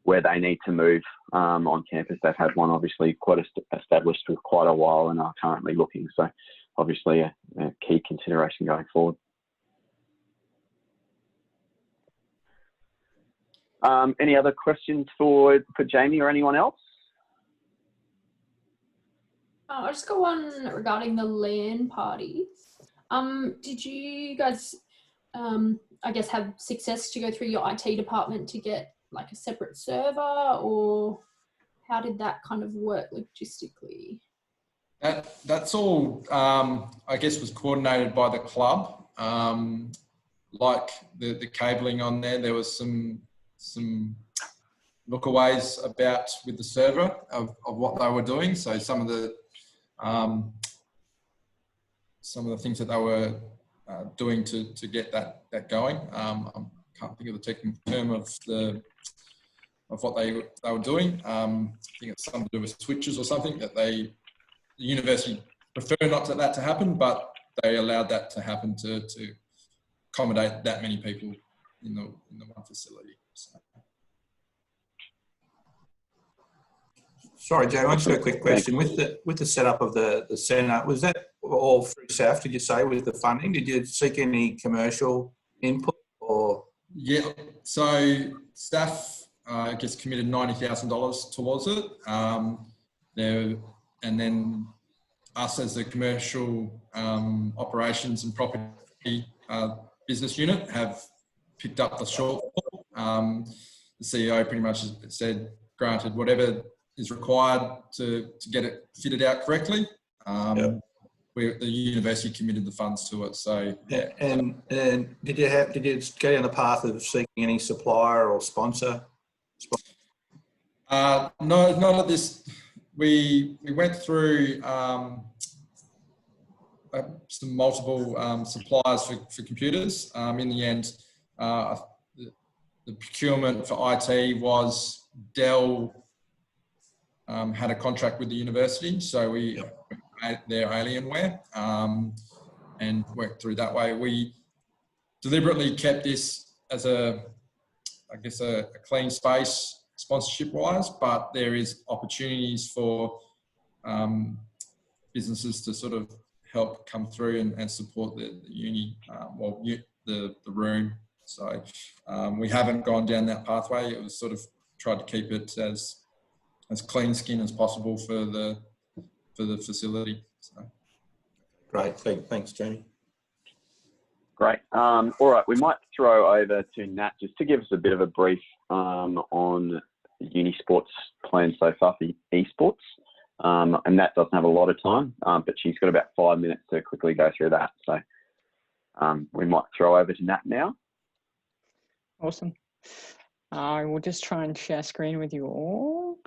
where they need to move on campus. They've had one obviously quite established for quite a while and are currently looking. So obviously a key consideration going forward. Any other questions for Jamie or anyone else? I just got one regarding the LAN parties. Did you guys, I guess, have success to go through your IT department to get like a separate server, or how did that kind of work logistically? That's all, I guess, was coordinated by the club. Like the cabling on there was some lookaways about with the server of what they were doing. So some of the things that they were doing to get that going. I can't think of the technical term of what they were doing. I think it's something to do with switches or something that the university prefer not that to happen, but they allowed that to happen to accommodate that many people in the one facility. So. Sorry, Joe, I just got a quick question. With the setup of the centre, was that all through SAF, did you say, with the funding? Did you seek any commercial input or? Yeah, so staff, I guess, committed $90,000 towards it. And then us as the commercial operations and property business unit have picked up the shortfall. The CEO pretty much said, granted, whatever is required to get it fitted out correctly. Yep. The university committed the funds to it. So yeah. And did you go down the path of seeking any supplier or sponsor? No, not at this. We went through some multiple suppliers for computers. In the end, the procurement for IT was Dell. Had a contract with the university, so we had their Alienware and worked through that way. We deliberately kept this as a clean space sponsorship-wise, but there is opportunities for businesses to sort of help come through and support the uni, the room. So we haven't gone down that pathway. It was sort of tried to keep it as clean skin as possible for the facility. So. Great, thanks, Jamie. Great. All right, we might throw over to Nat just to give us a bit of a brief on Unisports' plans so far for esports. And Nat doesn't have a lot of time, but she's got about 5 minutes to quickly go through that. So we might throw over to Nat now. Awesome. I will just try and share screen with you all.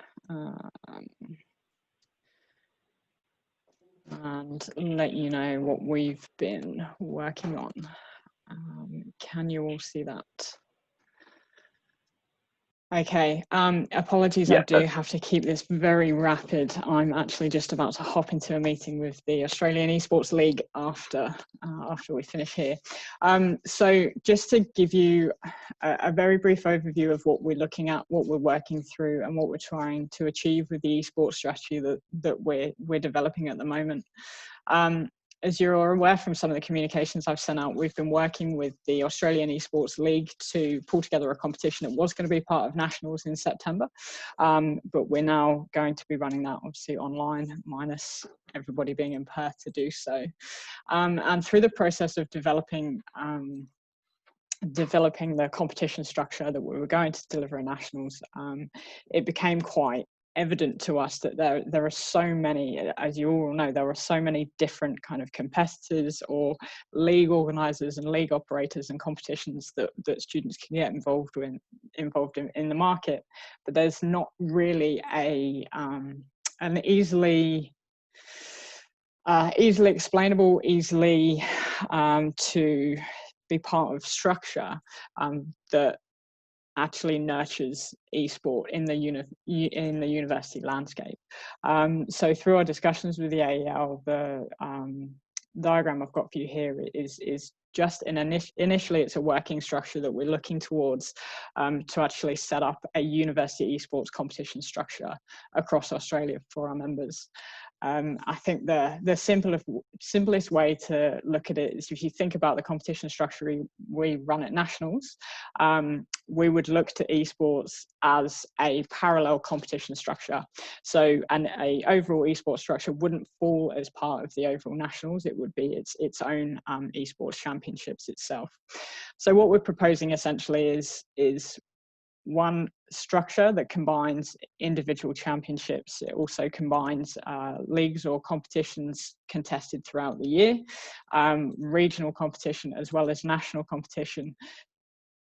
And let you know what we've been working on. Can you all see that? Okay, apologies, yeah, I do have to keep this very rapid. I'm actually just about to hop into a meeting with the Australian Esports League after we finish here. So just to give you a very brief overview of what we're looking at, what we're working through, and what we're trying to achieve with the esports strategy that we're developing at the moment. As you're aware from some of the communications I've sent out, we've been working with the Australian Esports League to pull together a competition that was going to be part of Nationals in September, but we're now going to be running that obviously online, minus everybody being in Perth to do so. And through the process of developing the competition structure that we were going to deliver at Nationals, it became quite evident to us that there are so many, as you all know, there are so many different kind of competitors or league organisers and league operators and competitions that students can get involved in the market, but there's not really an easily explainable, easily to be part of structure that actually nurtures esport in the university landscape. So through our discussions with the AEL, the diagram I've got for you here is just initially it's a working structure that we're looking towards to actually set up a university esports competition structure across Australia for our members. I think the simplest way to look at it is if you think about the competition structure we run at Nationals, we would look to esports as a parallel competition structure. So a overall esports structure wouldn't fall as part of the overall Nationals, it would be its own esports championships itself. So what we're proposing essentially is one structure that combines individual championships. It also combines leagues or competitions contested throughout the year, regional competition as well as national competition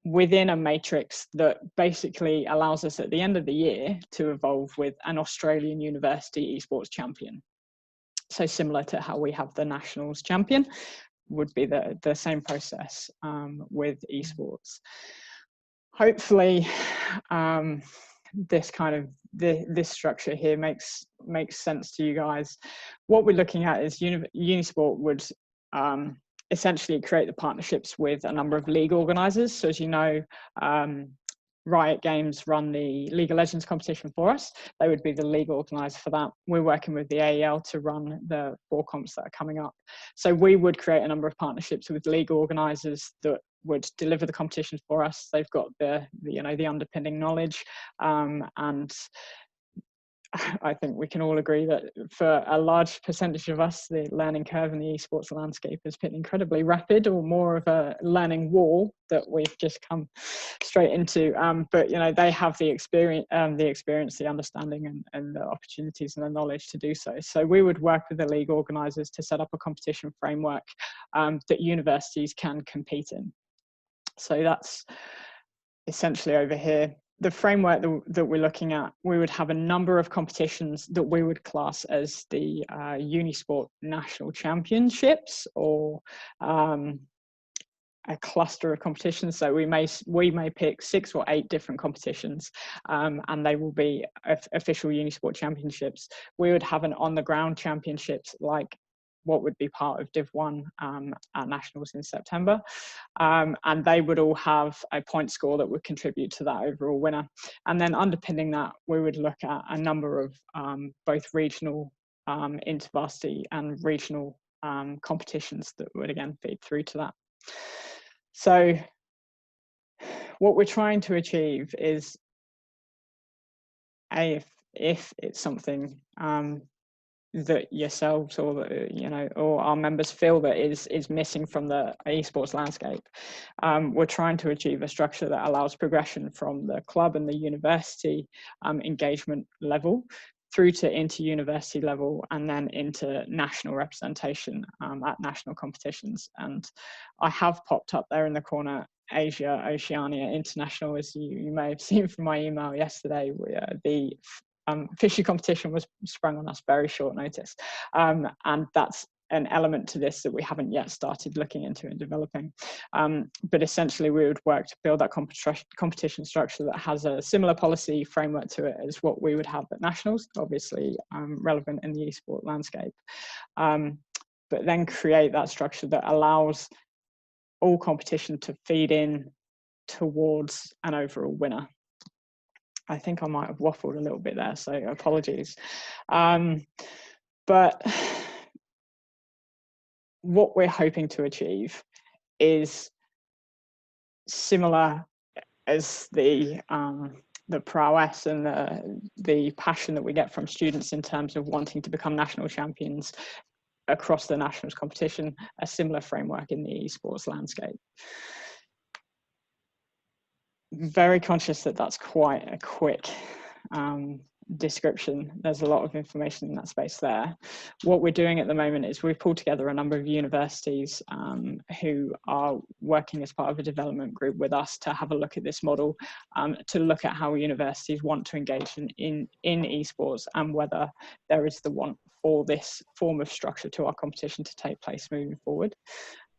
within a matrix that basically allows us at the end of the year to evolve with an Australian University Esports Champion. So similar to how we have the Nationals Champion, would be the same process with esports. Hopefully this this structure here makes sense to you guys. What we're looking at is Unisport would essentially create the partnerships with a number of league organisers. So as you know, Riot Games run the League of Legends competition for us. They would be the league organiser for that. We're working with the AEL to run the 4 comps that are coming up. So we would create a number of partnerships with league organisers that would deliver the competitions for us. They've got the underpinning knowledge, and I think we can all agree that for a large percentage of us, the learning curve in the esports landscape has been incredibly rapid, or more of a learning wall that we've just come straight into. But they have the experience, the understanding, and the opportunities and the knowledge to do so. So we would work with the league organisers to set up a competition framework that universities can compete in. So that's essentially over here. The framework that we're looking at, we would have a number of competitions that we would class as the Unisport National Championships, or a cluster of competitions. So we may pick 6 or 8 different competitions, and they will be official Unisport Championships. We would have an on-the-ground championships, like what would be part of Div 1 at Nationals in September. And they would all have a point score that would contribute to that overall winner. And then underpinning that, we would look at a number of both regional, intervarsity and regional competitions that would again feed through to that. So what we're trying to achieve is, if it's something that yourselves or or our members feel that is missing from the esports landscape, we're trying to achieve a structure that allows progression from the club and the university engagement level through to inter-university level, and then into national representation at national competitions. And I have popped up there in the corner Asia, Oceania, International, as you may have seen from my email yesterday. The fishy competition was sprung on us very short notice, and that's an element to this that we haven't yet started looking into and developing. But essentially we would work to build that competition structure that has a similar policy framework to it as what we would have at nationals, obviously relevant in the esport landscape, but then create that structure that allows all competition to feed in towards an overall winner. I think I might have waffled a little bit there, so apologies. But what we're hoping to achieve is similar as the prowess and the passion that we get from students in terms of wanting to become national champions across the nationals competition, a similar framework in the esports landscape. Very conscious that that's quite a quick description. There's a lot of information in that space there. What we're doing at the moment is we've pulled together a number of universities who are working as part of a development group with us to have a look at this model, to look at how universities want to engage in esports, and whether there is the want for this form of structure to our competition to take place moving forward.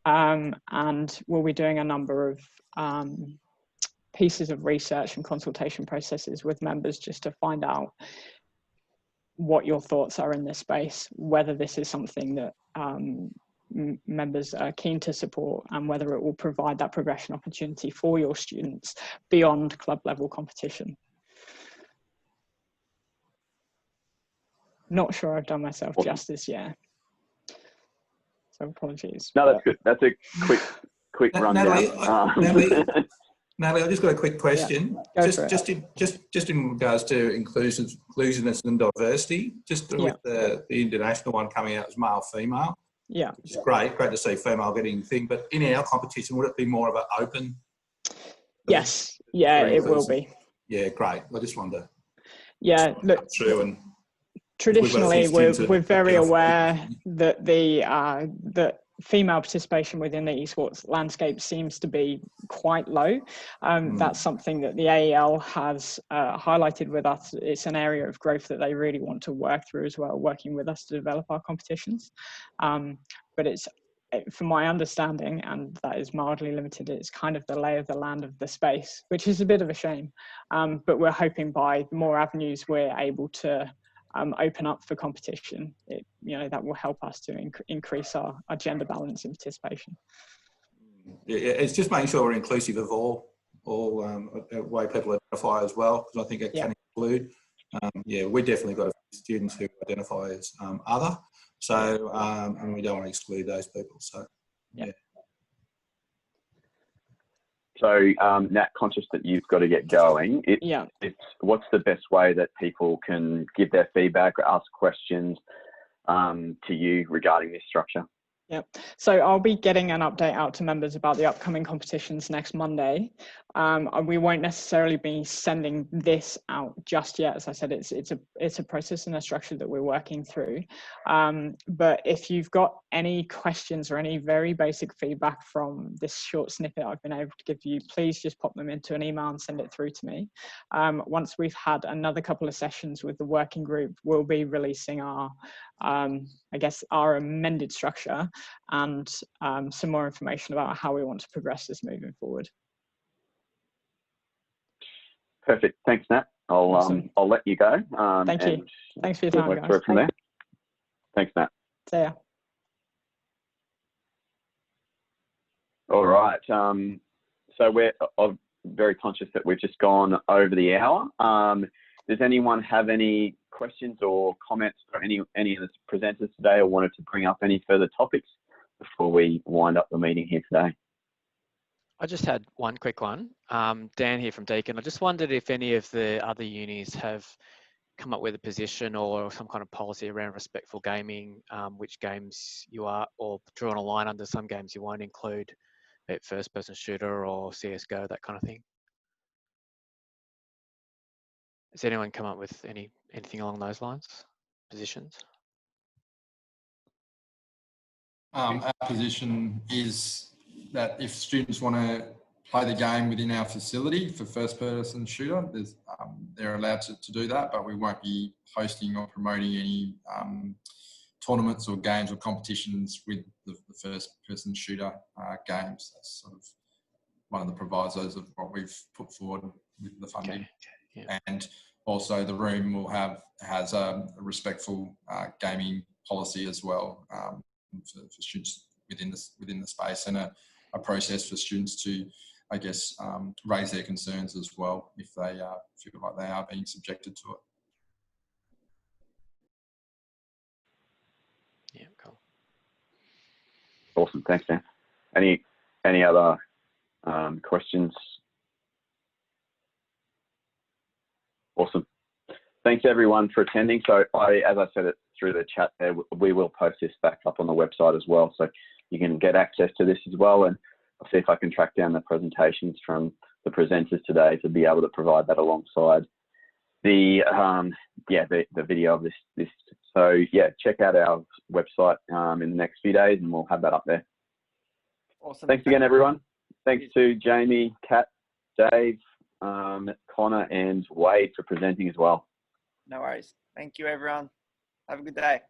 And we'll be doing a number of pieces of research and consultation processes with members just to find out what your thoughts are in this space, whether this is something that members are keen to support, and whether it will provide that progression opportunity for your students beyond club level competition. Not sure I've done myself justice yet, so apologies. No, that's good. That's a quick rundown. Natalie, I've just got a quick question. Yeah, just in regards to inclusiveness and diversity, just with the international one coming out as male-female. Yeah. Which is great to see female getting thing, but in our competition, would it be more of an open? Yes, yeah, it will be. Yeah, great. I just wanted to. Yeah, look. Through and traditionally, we're very aware that that female participation within the esports landscape seems to be quite low. That's something that the AEL has highlighted with us. It's an area of growth that they really want to work through as well, working with us to develop our competitions. But it's, from my understanding, and that is mildly limited, it's kind of the lay of the land of the space, which is a bit of a shame. But we're hoping by more avenues we're able to open up for competition, that will help us to increase our gender balance in participation. It's just making sure we're inclusive of all way people identify as well, because I think it can include. We definitely got students who identify as other, so and we don't want to exclude those people. So yeah. So Nat, conscious that you've got to get going. What's the best way that people can give their feedback or ask questions to you regarding this structure? Yep. So I'll be getting an update out to members about the upcoming competitions next Monday. We won't necessarily be sending this out just yet. As I said, it's a process and a structure that we're working through. But if you've got any questions or any very basic feedback from this short snippet I've been able to give you, please just pop them into an email and send it through to me. Once we've had another couple of sessions with the working group, we'll be releasing our amended structure and some more information about how we want to progress this moving forward. Perfect. Thanks, Nat. I'll let you go. Thank you. Thanks for your time, guys. From there. Thanks, Nat. See ya. All right. So we're very conscious that we've just gone over the hour. Does anyone have any questions or comments for any of the presenters today, or wanted to bring up any further topics before we wind up the meeting here today? I just had one quick one. Dan here from Deakin. I just wondered if any of the other unis have come up with a position or some kind of policy around respectful gaming, which games you are, or drawn a line under some games you won't include, be it first-person shooter or CSGO, that kind of thing. Has anyone come up with anything along those lines, positions? Our position is that if students want to play the game within our facility for first-person shooter, they're allowed to do that, but we won't be hosting or promoting any tournaments or games or competitions with the first-person shooter games. That's sort of one of the provisos of what we've put forward with the funding. Okay. Yeah. And also the room has a respectful gaming policy as well for students within the space, and a process for students to, I guess, raise their concerns as well if they feel like they are being subjected to it. Yeah, cool. Awesome. Thanks, Dan. Any other questions? Awesome. Thanks everyone for attending. So as I said it through the chat there, we will post this back up on the website as well, so you can get access to this as well. And I'll see if I can track down the presentations from the presenters today to be able to provide that alongside the video of this. So yeah, check out our website in the next few days, and we'll have that up there. Awesome. Thanks again, everyone. Thanks to Jamie, Kat, Dave, Connor, and Wade for presenting as well. No worries. Thank you, everyone. Have a good day.